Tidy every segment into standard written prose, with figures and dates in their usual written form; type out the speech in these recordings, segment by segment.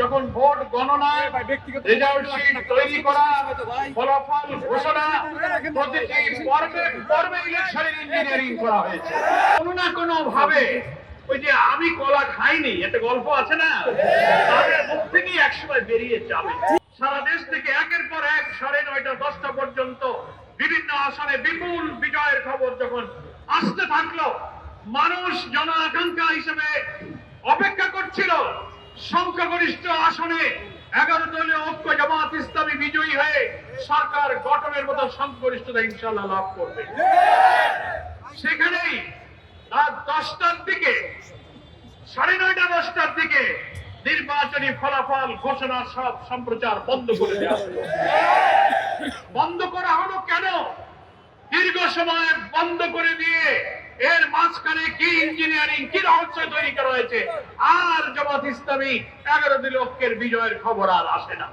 যখন ভোট গণনায় result sheet তৈরি করা, ফলাফল ঘোষণা, প্রতিটি পর্বে পর্বে ইলেকশনের ইঞ্জিনিয়ারিং করা হয়েছে। কোনো না কোনো ভাবে ওই যে আমি কলা খাইনি একটা গল্প আছে না, তাদের মুখ থেকেই একসময় বেরিয়ে যাবে। সারা দেশ থেকে একের পর এক 9:30 10টা পর্যন্ত বিভিন্ন আসনে বিপুল বিজয়ের খবর যখন আসতে থাকলো, মানুষ জন আকাঙ্ক্ষা হিসেবে অপেক্ষা করছিল সংখ্যাগরিষ্ঠ আসনে 11 দলীয় ঐক্য জামাত ইসলামী বিজয়ী হয়ে সরকার গঠনের মতো সংখ্যাগরিষ্ঠতা ইনশাআল্লাহ লাভ করবে। সেখানেই রাত 10টার দিকে 9:30 10টার দিকে নির্বাচনী ফলাফল ঘোষণা সব সম্প্রচার বন্ধ করে দেওয়া হলো। বন্ধ করা হলো কেন? দীর্ঘ সময় বন্ধ করে দিয়ে এর মাঝখানে কি ইঞ্জিনিয়ারিং কি রহস্য তৈরি করা হয়েছে, আর জামাত ইসলামী 11 দলীয় ঐক্যের বিজয়ের খবর আর আসে না।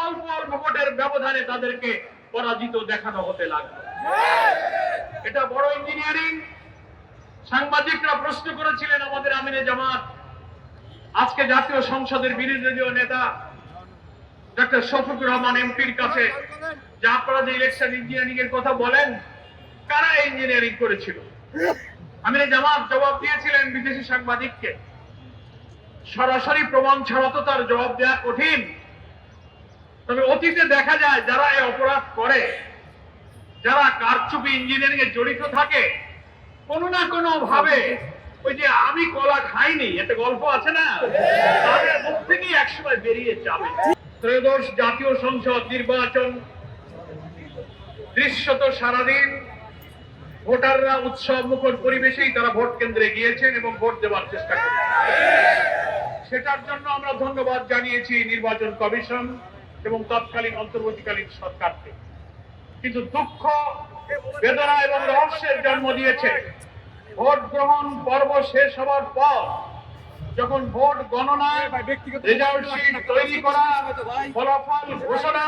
অল্প অল্প ভোটের ব্যবধানে তাদেরকে পরাজিত দেখানো হতে লাগলো। এটা বড় ইঞ্জিনিয়ারিং। সাংবাদিকরা প্রশ্ন করেছিলেন আমাদের আমিনে জামাত, আজকে জাতীয় সংসদের বিরোধী দলীয় নেতা ডক্টর শফিকুর রহমান এমপির কাছে যে আপনারা যে ইলেকশন ইঞ্জিনিয়ারিং এর কথা বলেন, কারা ইঞ্জিনিয়ারিং করেছিল? আমিনে জামাত জবাব দিয়েছিলেন বিদেশি সাংবাদিককে। সরাসরি প্রমাণ ছাড়া তো তার জবাব দেওয়া কঠিন। তবে অতীতে দেখা যায় যারা এই অপরাধ করে, যারা কারচুপি ইঞ্জিনিয়ারিং এ জড়িত থাকে, কোনো না কোনো ভাবে ওই যে আমি কলা খাইনি একটা গল্প আছে না, তাদের মুখ থেকেই একসময় বেরিয়ে যাবে। ত্রয়োদশ জাতীয় সংসদ নির্বাচন দৃশ্যত সারাদিন ভোটাররা উৎসব মুখর পরিবেশেই তারা ভোট কেন্দ্রে গিয়েছেন এবং ভোট দেওয়ার চেষ্টা করেছেন। সেটার জন্য আমরা ধন্যবাদ জানিয়েছি নির্বাচন কমিশন এবং তৎকালীন অন্তর্বর্তীকালীন সরকারকে। কিন্তু দুঃখ, বেদনা এবং রহস্যের জন্ম দিয়েছে ভোট গ্রহণ পর্ব শেষ হওয়ার পর যখন ভোট গণনায় রেজাল্ট শিট তৈরি করা, ফলাফল ঘোষণা,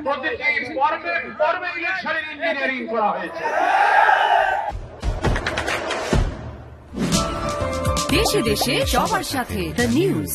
প্রতিটি পর্বে পর্বে ইলেকশনের ইঞ্জিনিয়ারিং করা হয়েছে। দেশে দেশে সবার সাথে দ্য নিউজ।